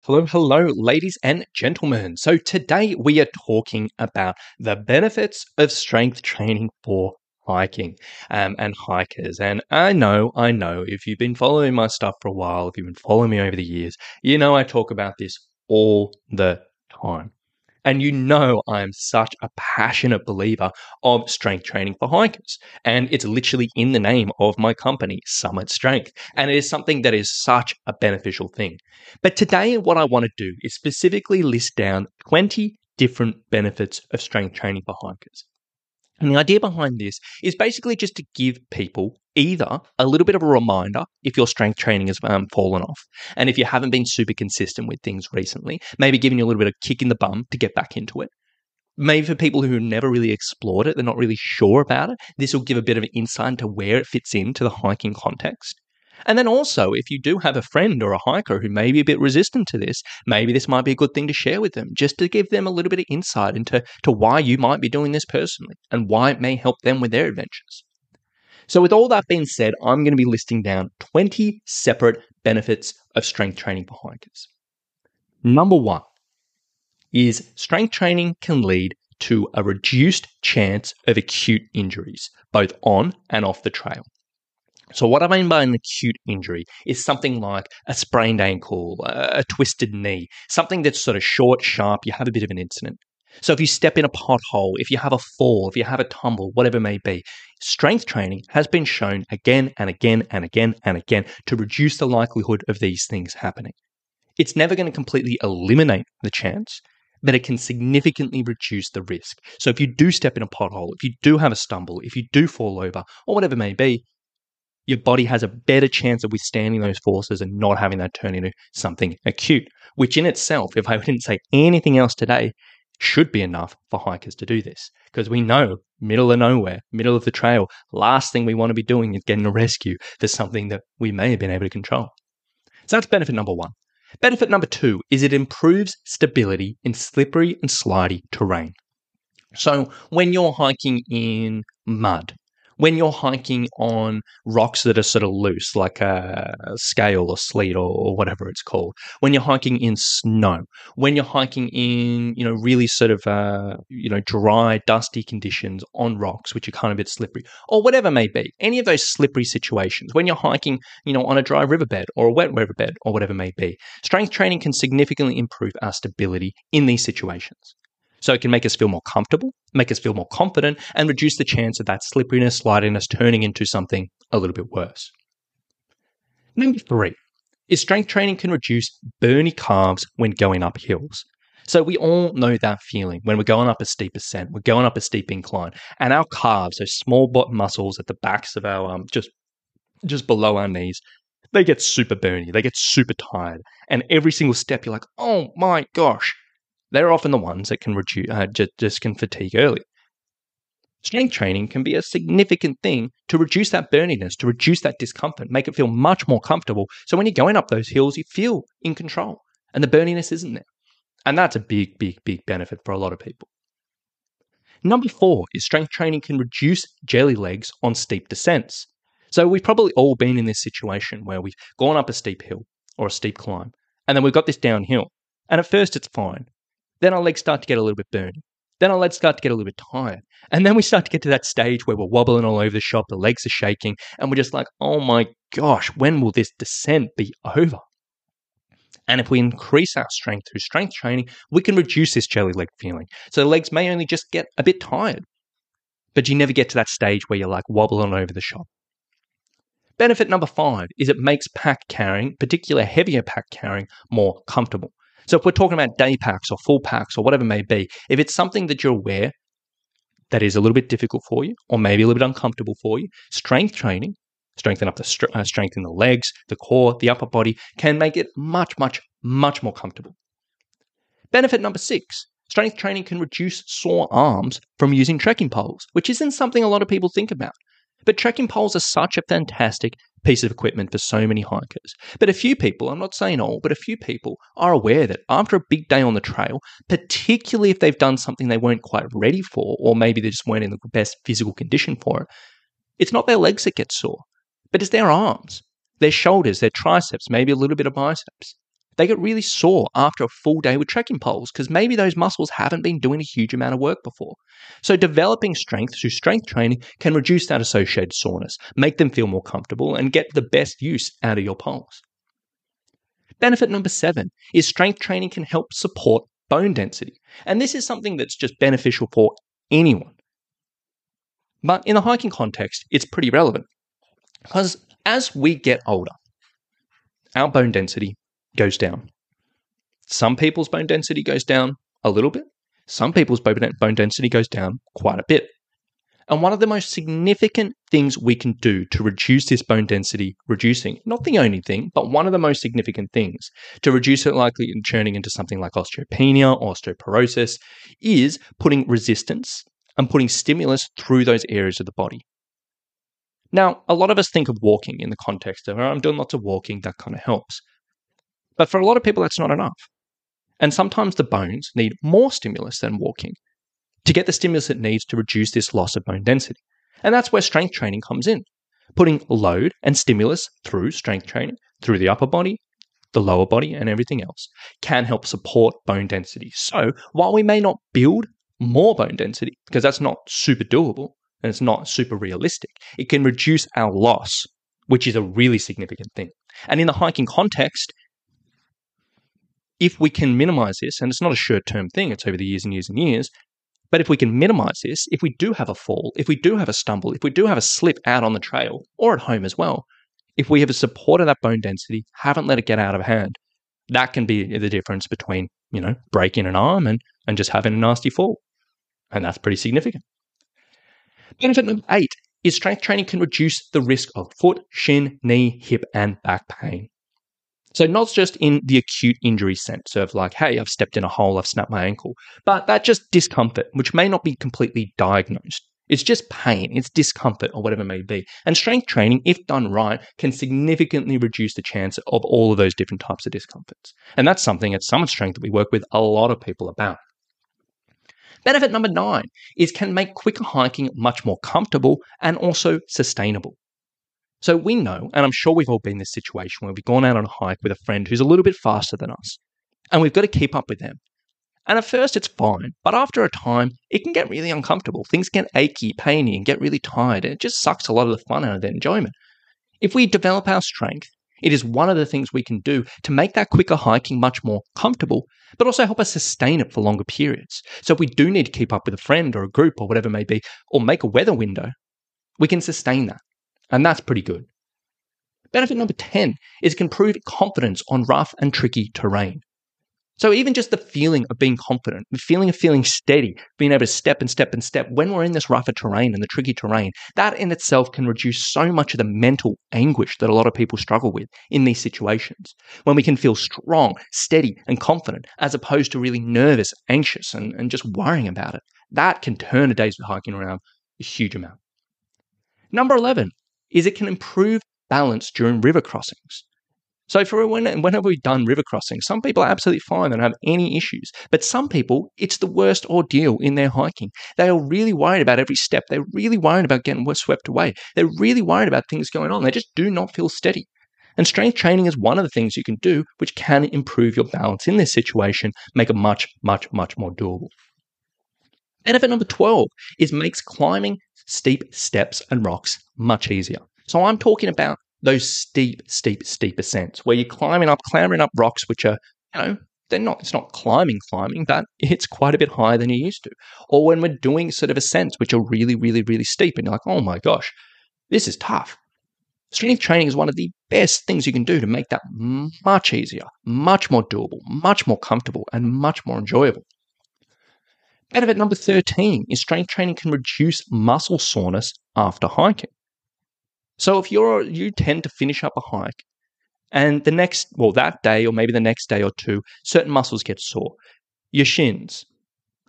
Hello, ladies and gentlemen. So today we are talking about the benefits of strength training for hiking and hikers. And I know, if you've been following my stuff for a while, if you've been following me over the years, you know I talk about this all the time. And you know I am such a passionate believer of strength training for hikers. And it's literally in the name of my company, Summit Strength. And it is something that is such a beneficial thing. But today, what I want to do is specifically list down 20 different benefits of strength training for hikers. And the idea behind this is basically just to give people either a little bit of a reminder if your strength training has fallen off. And if you haven't been super consistent with things recently, maybe giving you a little bit of kick in the bum to get back into it. Maybe for people who never really explored it, they're not really sure about it, this will give a bit of an insight into where it fits into the hiking context. And then also, if you do have a friend or a hiker who may be a bit resistant to this, maybe this might be a good thing to share with them, just to give them a little bit of insight into why you might be doing this personally and why it may help them with their adventures. So with all that being said, I'm going to be listing down 20 separate benefits of strength training for hikers. Number one is strength training can lead to a reduced chance of acute injuries, both on and off the trail. So what I mean by an acute injury is something like a sprained ankle, a twisted knee, something that's sort of short, sharp, you have a bit of an incident. So if you step in a pothole, if you have a fall, if you have a tumble, whatever it may be, strength training has been shown again and again and again and again to reduce the likelihood of these things happening. It's never going to completely eliminate the chance, but it can significantly reduce the risk. So if you do step in a pothole, if you do have a stumble, if you do fall over, or whatever it may be, your body has a better chance of withstanding those forces and not having that turn into something acute, which in itself, if I didn't say anything else today, should be enough for hikers to do this. Because we know, middle of nowhere, middle of the trail, last thing we want to be doing is getting a rescue for something that we may have been able to control. So that's benefit number one. Benefit number two is it improves stability in slippery and slidey terrain. So when you're hiking in mud, when you're hiking on rocks that are sort of loose, like a scale or sleet or whatever it's called, when you're hiking in snow, when you're hiking in, really sort of, dry, dusty conditions on rocks, which are kind of a bit slippery, or whatever it may be, any of those slippery situations, when you're hiking, on a dry riverbed or a wet riverbed or whatever it may be, strength training can significantly improve our stability in these situations. So it can make us feel more comfortable, make us feel more confident, and reduce the chance of that slipperiness, slidiness turning into something a little bit worse. Number three is strength training can reduce burny calves when going up hills. So we all know that feeling when we're going up a steep ascent, we're going up a steep incline, and our calves, those small muscles at the backs of our just below our knees, they get super burny, they get super tired, and every single step you're like, oh my gosh. They're often the ones that can reduce, just can fatigue early. Strength training can be a significant thing to reduce that burniness, to reduce that discomfort, make it feel much more comfortable. So when you're going up those hills, you feel in control and the burniness isn't there. And that's a big, big, big benefit for a lot of people. Number four is strength training can reduce jelly legs on steep descents. So we've probably all been in this situation where we've gone up a steep hill or a steep climb, and then we've got this downhill. And at first it's fine. Then our legs start to get a little bit burning. Then our legs start to get a little bit tired. And then we start to get to that stage where we're wobbling all over the shop, the legs are shaking, and we're just like, oh my gosh, when will this descent be over? And if we increase our strength through strength training, we can reduce this jelly leg feeling. So the legs may only just get a bit tired, but you never get to that stage where you're like wobbling over the shop. Benefit number five is it makes pack carrying, particularly heavier pack carrying, more comfortable. So if we're talking about day packs or full packs or whatever it may be, if it's something that you're aware that is a little bit difficult for you or maybe a little bit uncomfortable for you, strength training, strengthen the legs, the core, the upper body, can make it much, much, much more comfortable. Benefit number six, strength training can reduce sore arms from using trekking poles, which isn't something a lot of people think about. But trekking poles are such a fantastic piece of equipment for so many hikers. But a few people, I'm not saying all, but a few people are aware that after a big day on the trail, particularly if they've done something they weren't quite ready for, or maybe they just weren't in the best physical condition for it, it's not their legs that get sore, but it's their arms, their shoulders, their triceps, maybe a little bit of biceps. They get really sore after a full day with trekking poles because maybe those muscles haven't been doing a huge amount of work before. So developing strength through strength training can reduce that associated soreness, make them feel more comfortable, and get the best use out of your poles. Benefit number 7 is strength training can help support bone density. And this is something that's just beneficial for anyone. But in the hiking context, it's pretty relevant because as we get older, our bone density goes down. Some people's bone density goes down a little bit. Some people's bone density goes down quite a bit. And one of the most significant things we can do to reduce this bone density, not the only thing, but one of the most significant things to reduce it likely in turning into something like osteopenia or osteoporosis, is putting resistance and putting stimulus through those areas of the body. Now, a lot of us think of walking in the context of, I'm doing lots of walking, that kind of helps. But for a lot of people, that's not enough. And sometimes the bones need more stimulus than walking to get the stimulus it needs to reduce this loss of bone density. And that's where strength training comes in. Putting load and stimulus through strength training, through the upper body, the lower body, and everything else, can help support bone density. So while we may not build more bone density, because that's not super doable and it's not super realistic, it can reduce our loss, which is a really significant thing. And in the hiking context, if we can minimize this, and it's not a short-term thing, it's over the years and years and years, but if we can minimize this, if we do have a fall, if we do have a stumble, if we do have a slip out on the trail or at home as well, if we have supported that bone density, haven't let it get out of hand, that can be the difference between, breaking an arm and just having a nasty fall. And that's pretty significant. Benefit number 8 is strength training can reduce the risk of foot, shin, knee, hip, and back pain. So not just in the acute injury sense of like, hey, I've stepped in a hole, I've snapped my ankle, but that just discomfort, which may not be completely diagnosed. It's just pain, it's discomfort or whatever it may be. And strength training, if done right, can significantly reduce the chance of all of those different types of discomforts. And that's something at Summit Strength that we work with a lot of people about. Benefit number 9 is can make quicker hiking much more comfortable and also sustainable. So we know, and I'm sure we've all been in this situation where we've gone out on a hike with a friend who's a little bit faster than us, and we've got to keep up with them. And at first it's fine, but after a time, it can get really uncomfortable. Things get achy, painy, and get really tired, and it just sucks a lot of the fun out of their enjoyment. If we develop our strength, it is one of the things we can do to make that quicker hiking much more comfortable, but also help us sustain it for longer periods. So if we do need to keep up with a friend or a group or whatever it may be, or make a weather window, we can sustain that. And that's pretty good. Benefit number 10 is it can improve confidence on rough and tricky terrain. So even just the feeling of being confident, the feeling of feeling steady, being able to step and step and step when we're in this rougher terrain and the tricky terrain, that in itself can reduce so much of the mental anguish that a lot of people struggle with in these situations. When we can feel strong, steady, and confident, as opposed to really nervous, anxious, and just worrying about it, that can turn a day's hiking around a huge amount. Number 11 is it can improve balance during river crossings. So for whenever we've done river crossings, some people are absolutely fine, they don't have any issues. But some people, it's the worst ordeal in their hiking. They are really worried about every step. They're really worried about getting swept away. They're really worried about things going on. They just do not feel steady. And strength training is one of the things you can do which can improve your balance in this situation, make it much, much, much more doable. Benefit number 12 is makes climbing steep steps and rocks much easier. So I'm talking about those steep ascents where you're clambering up rocks, which are, it's not climbing, but it's quite a bit higher than you used to. Or when we're doing sort of ascents, which are really, really, really steep, and you're like, oh my gosh, this is tough. Strength training is one of the best things you can do to make that much easier, much more doable, much more comfortable, and much more enjoyable. Benefit number 13 is strength training can reduce muscle soreness after hiking. So if you tend to finish up a hike and that day or maybe the next day or two, certain muscles get sore. Your shins,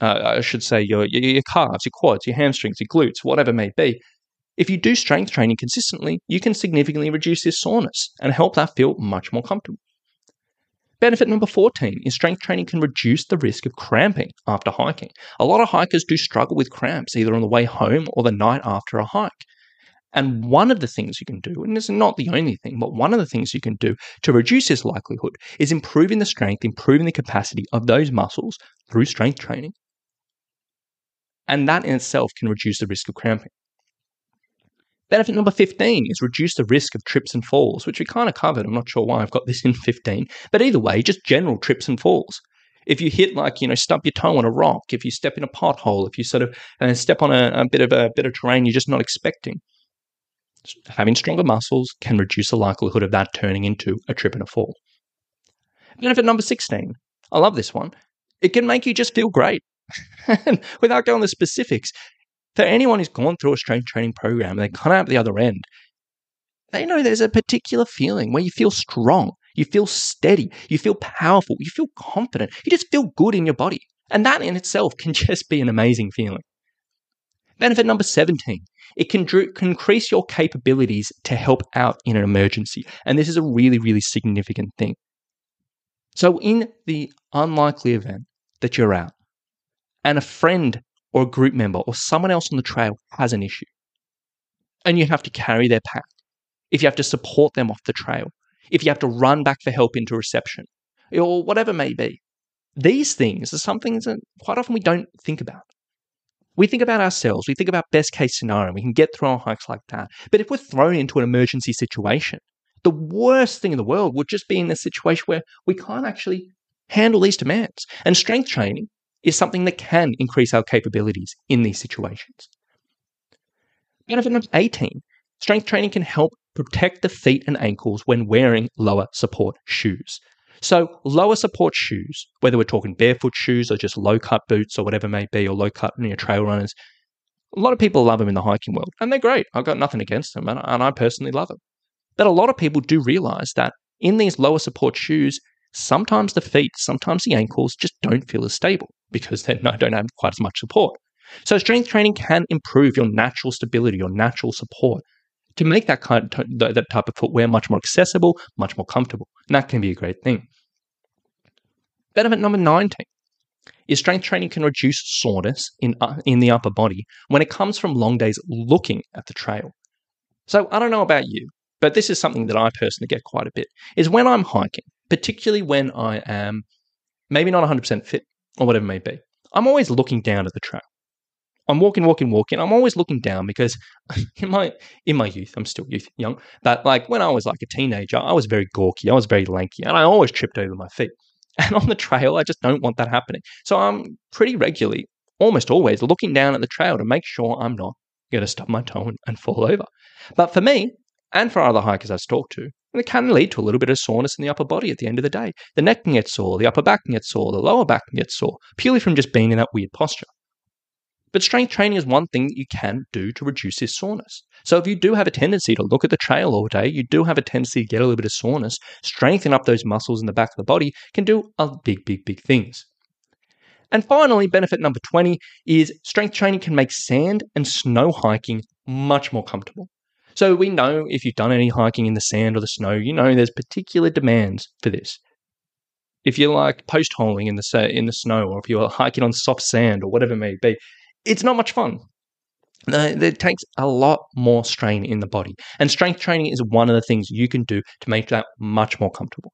I should say your calves, your quads, your hamstrings, your glutes, whatever it may be. If you do strength training consistently, you can significantly reduce this soreness and help that feel much more comfortable. Benefit number 14 is strength training can reduce the risk of cramping after hiking. A lot of hikers do struggle with cramps either on the way home or the night after a hike. And one of the things you can do, and it's not the only thing, but one of the things you can do to reduce this likelihood is improving the strength, improving the capacity of those muscles through strength training. And that in itself can reduce the risk of cramping. Benefit number 15 is reduce the risk of trips and falls, which we kind of covered. I'm not sure why I've got this in 15, but either way, just general trips and falls. If you hit stub your toe on a rock, if you step in a pothole, if you sort of step on a bit of terrain you're just not expecting, having stronger muscles can reduce the likelihood of that turning into a trip and a fall. Benefit number 16, I love this one. It can make you just feel great. And without going to specifics, for anyone who's gone through a strength training program and they come out the other end, they know there's a particular feeling where you feel strong, you feel steady, you feel powerful, you feel confident, you just feel good in your body. And that in itself can just be an amazing feeling. Benefit number 17, it can increase your capabilities to help out in an emergency. And this is a really, really significant thing. So in the unlikely event that you're out and a friend or a group member or someone else on the trail has an issue and you have to carry their pack, if you have to support them off the trail, if you have to run back for help into reception, or whatever it may be, these things are something that quite often we don't think about. We think about ourselves, we think about best case scenario, we can get through our hikes like that. But if we're thrown into an emergency situation, the worst thing in the world would just be in a situation where we can't actually handle these demands. And strength training is something that can increase our capabilities in these situations. Benefit number 18, strength training can help protect the feet and ankles when wearing lower support shoes. So lower support shoes, whether we're talking barefoot shoes or just low-cut boots or whatever it may be, or low-cut trail runners, a lot of people love them in the hiking world, and they're great. I've got nothing against them, and I personally love them. But a lot of people do realize that in these lower support shoes, sometimes the feet, sometimes the ankles just don't feel as stable because they don't have quite as much support. So strength training can improve your natural stability, your natural support, to make that that type of footwear much more accessible, much more comfortable. And that can be a great thing. Benefit number 19 is strength training can reduce soreness in the upper body when it comes from long days looking at the trail. So I don't know about you, but this is something that I personally get quite a bit, is when I'm hiking, particularly when I am maybe not 100% fit or whatever it may be, I'm always looking down at the trail. I'm walking. I'm always looking down because in my youth, I'm still young, but like when I was like a teenager, I was very gawky, I was very lanky, and I always tripped over my feet. And on the trail, I just don't want that happening. So I'm pretty regularly, almost always, looking down at the trail to make sure I'm not going to stub my toe and fall over. But for me, and for other hikers I've talked to, it can lead to a little bit of soreness in the upper body at the end of the day. The neck can get sore, the upper back can get sore, the lower back can get sore, purely from just being in that weird posture. But strength training is one thing that you can do to reduce this soreness. So if you do have a tendency to look at the trail all day, you do have a tendency to get a little bit of soreness, strengthen up those muscles in the back of the body can do big things. And finally, benefit number 20 is strength training can make sand and snow hiking much more comfortable. So we know if you've done any hiking in the sand or the snow, you know there's particular demands for this. If you're like post-holing in the snow, or if you're hiking on soft sand or whatever it may be, it's not much fun. It takes a lot more strain in the body. And strength training is one of the things you can do to make that much more comfortable.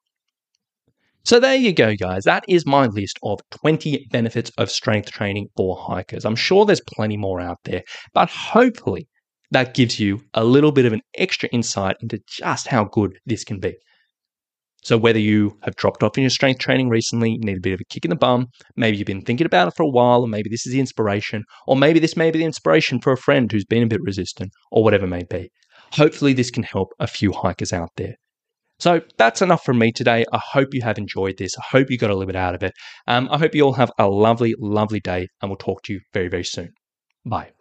So there you go, guys. That is my list of 20 benefits of strength training for hikers. I'm sure there's plenty more out there, but hopefully that gives you a little bit of an extra insight into just how good this can be. So whether you have dropped off in your strength training recently, need a bit of a kick in the bum, maybe you've been thinking about it for a while, or maybe this is the inspiration, or maybe this may be the inspiration for a friend who's been a bit resistant, or whatever it may be. Hopefully this can help a few hikers out there. So that's enough from me today. I hope you have enjoyed this. I hope you got a little bit out of it. I hope you all have a lovely, lovely day, and we'll talk to you very, very soon. Bye.